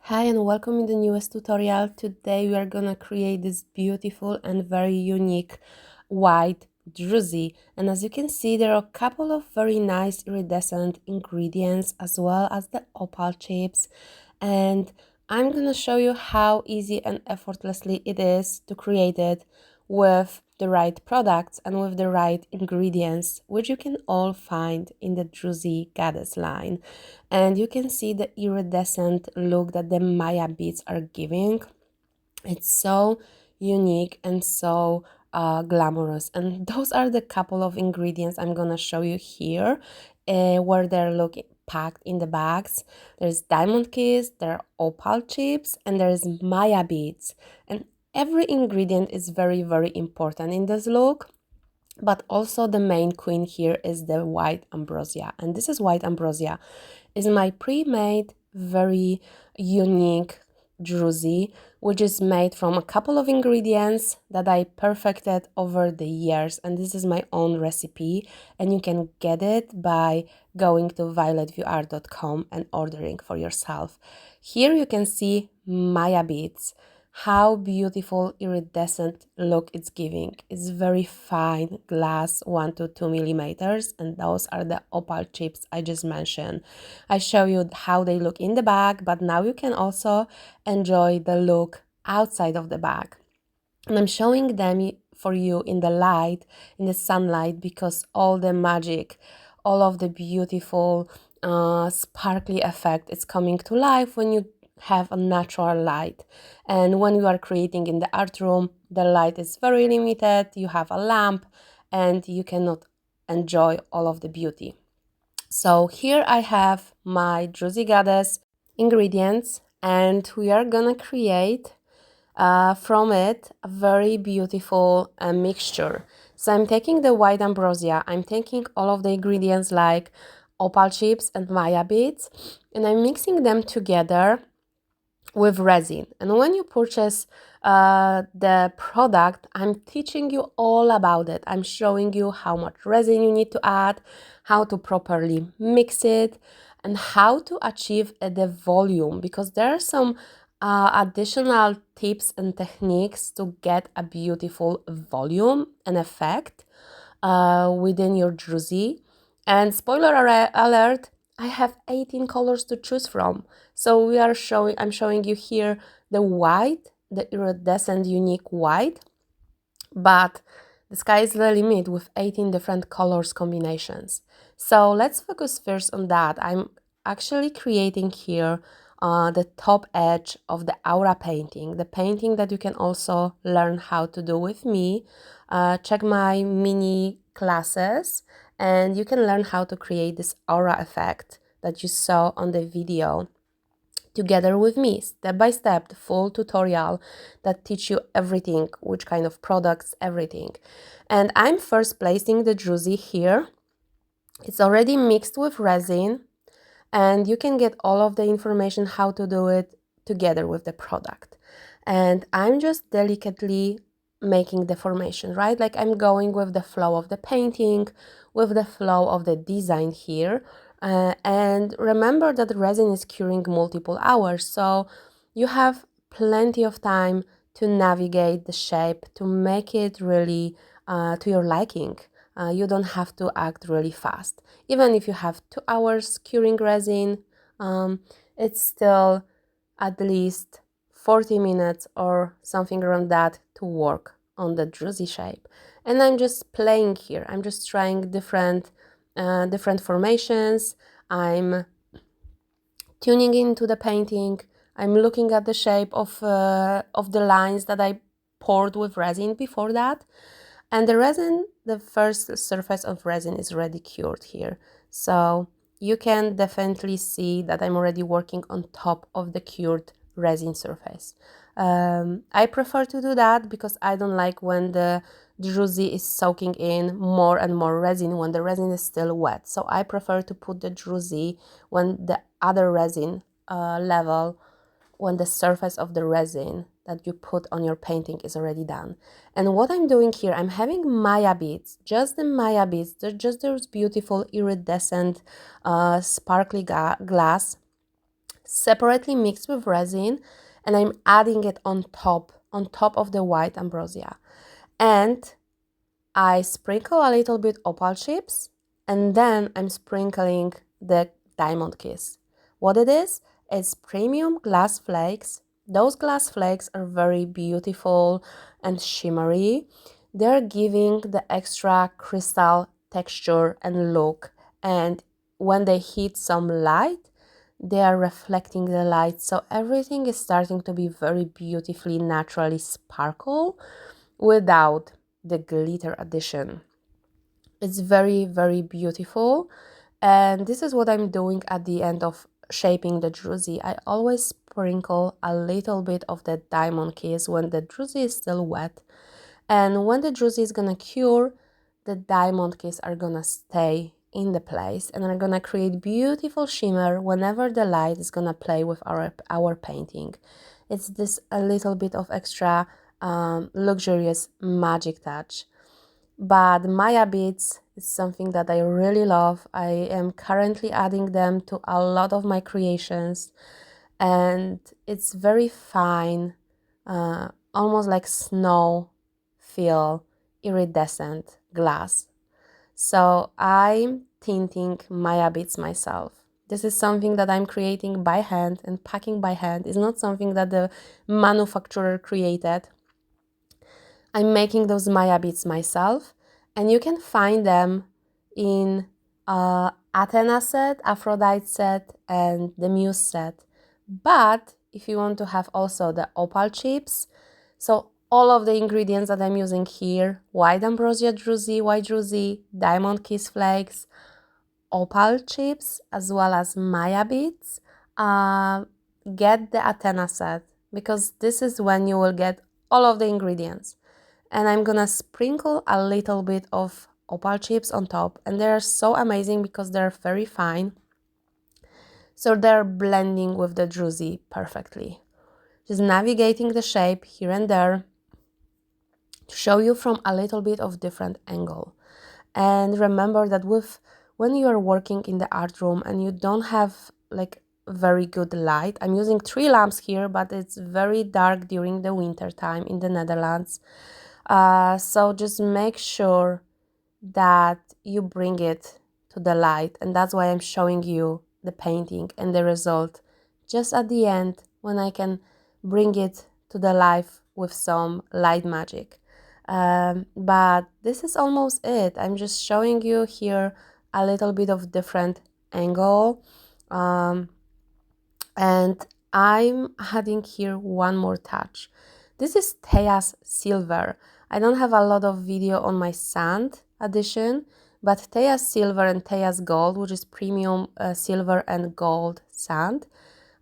Hi and welcome in the newest tutorial. Today we are gonna create this beautiful and very unique white druzy, and as you can see there are a couple of very nice iridescent ingredients as well as the opal chips, and I'm gonna show you how easy and effortlessly it is to create it with the right products and with the right ingredients, which you can all find in the Druzy Goddess line. And you can see the iridescent look that the Maya beads are giving. It's so unique and so glamorous. And those are the couple of ingredients I'm gonna show you here, where they're looking packed in the bags. There's diamond keys, there are opal chips, and there's Maya beads. And every ingredient is very, very important in this look. But also the main queen here is the white ambrosia. And this is white ambrosia. Is my pre-made, very unique druzy, which is made from a couple of ingredients that I perfected over the years. And this is my own recipe. And you can get it by going to violetvuart.com and ordering for yourself. Here you can see Maya beads. How beautiful iridescent look it's giving. It's very fine glass, 1 to 2 millimeters, and those are the opal chips I just mentioned. I show you how they look in the bag, but now you can also enjoy the look outside of the bag. And I'm showing them for you in the light, in the sunlight, because all the magic, all of the beautiful sparkly effect is coming to life when you have a natural light. And when you are creating in the art room, the light is very limited, you have a lamp and you cannot enjoy all of the beauty. So here I have my Druzy Goddess ingredients, and we are gonna create from it a very beautiful mixture. So I'm taking the white ambrosia, I'm taking all of the ingredients like opal chips and Maya beads, and I'm mixing them together with resin. And when you purchase the product, I'm teaching you all about it. I'm showing you how much resin you need to add, how to properly mix it, and how to achieve the volume, because there are some additional tips and techniques to get a beautiful volume and effect within your druzy. And spoiler alert, I have 18 colors to choose from. So I'm showing you here the white, the iridescent unique white, but the sky is the limit with 18 different colors combinations. So let's focus first on that. I'm actually creating here the top edge of the aura painting, the painting that you can also learn how to do with me. Check my mini classes and you can learn how to create this aura effect that you saw on the video together with me, step by step, the full tutorial that teach you everything, which kind of products, everything. And I'm first placing the druzy here. It's already mixed with resin, and you can get all of the information how to do it together with the product. And I'm just delicately making the formation, right? Like I'm going with the flow of the painting, with the flow of the design here. And remember that resin is curing multiple hours, so you have plenty of time to navigate the shape, to make it really to your liking. You don't have to act really fast. Even if you have 2 hours curing resin, it's still at least 40 minutes or something around that to work on the druzy shape. And I'm just playing here. I'm just trying different formations. I'm tuning into the painting. I'm looking at the shape of the lines that I poured with resin before that. And the resin, the first surface of resin is already cured here. So you can definitely see that I'm already working on top of the cured resin surface. I prefer to do that because I don't like when the druzy is soaking in more and more resin when the resin is still wet. So I prefer to put the druzy when the other resin level, when the surface of the resin that you put on your painting is already done. And what I'm doing here, I'm having Maya beads, just the Maya beads, just those beautiful iridescent sparkly glass separately mixed with resin, and I'm adding it on top of the white ambrosia. And I sprinkle a little bit opal chips, and then I'm sprinkling the diamond kiss. What it is, it's premium glass flakes. Those glass flakes are very beautiful and shimmery. They're giving the extra crystal texture and look, and when they hit some light, they are reflecting the light, so everything is starting to be very beautifully naturally sparkle without the glitter addition. It's very, very beautiful, and this is what I'm doing at the end of shaping the druzy. I always sprinkle a little bit of the diamond kiss when the druzy is still wet, and when the druzy is gonna cure, the diamond kiss are gonna stay in the place and are gonna create beautiful shimmer whenever the light is gonna play with our painting. It's this a little bit of extra luxurious magic touch. But Maya beads is something that I really love. I am currently adding them to a lot of my creations, and it's very fine, almost like snow feel, iridescent glass. So I'm tinting Maya beads myself. This is something that I'm creating by hand and packing by hand. It's not something that the manufacturer created. I'm making those Maya beads myself, and you can find them in Athena Set, Aphrodite Set, and the Muse Set. But if you want to have also the opal chips, so all of the ingredients that I'm using here, white ambrosia druzy, white druzy, diamond kiss flakes, opal chips, as well as Maya beads, get the Athena Set, because this is when you will get all of the ingredients. And I'm gonna sprinkle a little bit of opal chips on top, and they're so amazing because they're very fine, so they're blending with the druzy perfectly. Just navigating the shape here and there to show you from a little bit of different angle. And remember that when you are working in the art room and you don't have like very good light, I'm using 3 lamps here, but it's very dark during the winter time in the Netherlands. So just make sure that you bring it to the light, and that's why I'm showing you the painting and the result just at the end when I can bring it to the life with some light magic. But this is almost it. I'm just showing you here a little bit of different angle, and I'm adding here one more touch. This is Thea's silver. I don't have a lot of video on my sand edition, but Thea's silver and Thea's gold, which is premium silver and gold sand,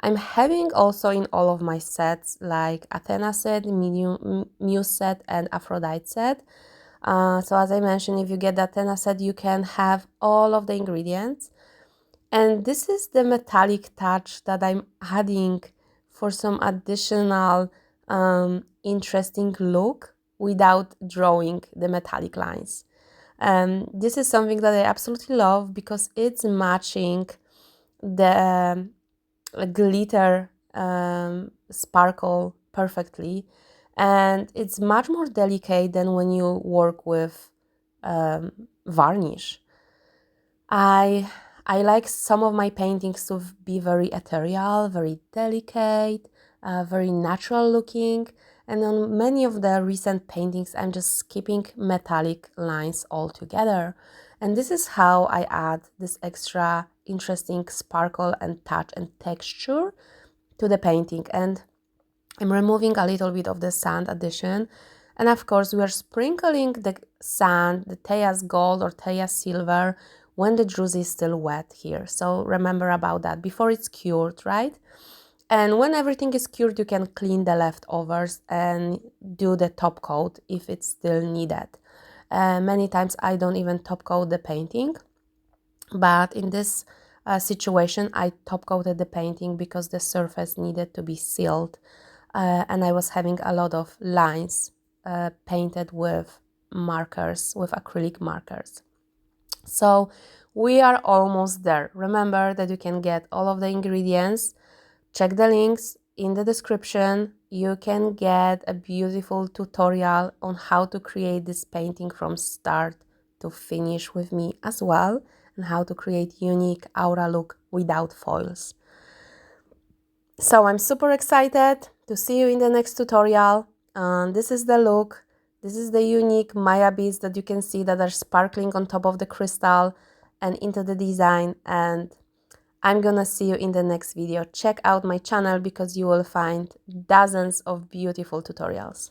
I'm having also in all of my sets, like Athena Set, Muse Set, and Aphrodite Set. So as I mentioned, if you get the Athena Set, you can have all of the ingredients. And this is the metallic touch that I'm adding for some additional interesting look without drawing the metallic lines. This is something that I absolutely love because it's matching the glitter sparkle perfectly, and it's much more delicate than when you work with varnish. I like some of my paintings to be very ethereal, very delicate, very natural looking, and on many of the recent paintings I'm just skipping metallic lines altogether. And this is how I add this extra interesting sparkle and touch and texture to the painting. And I'm removing a little bit of the sand addition. And of course, we are sprinkling the sand, the Thea's gold or Thea's silver, when the druzy is still wet here. So remember about that before it's cured, right? And when everything is cured, you can clean the leftovers and do the top coat if it's still needed. Many times I don't even top coat the painting, but in this situation, I top coated the painting because the surface needed to be sealed, and I was having a lot of lines painted with markers, with acrylic markers. So we are almost there. Remember that you can get all of the ingredients Check the links in the description. You can get a beautiful tutorial on how to create this painting from start to finish with me as well, and how to create unique aura look without foils. So I'm super excited to see you in the next tutorial. This is the look. This is the unique Maya beads that you can see that are sparkling on top of the crystal and into the design. And I'm gonna see you in the next video. Check out my channel because you will find dozens of beautiful tutorials.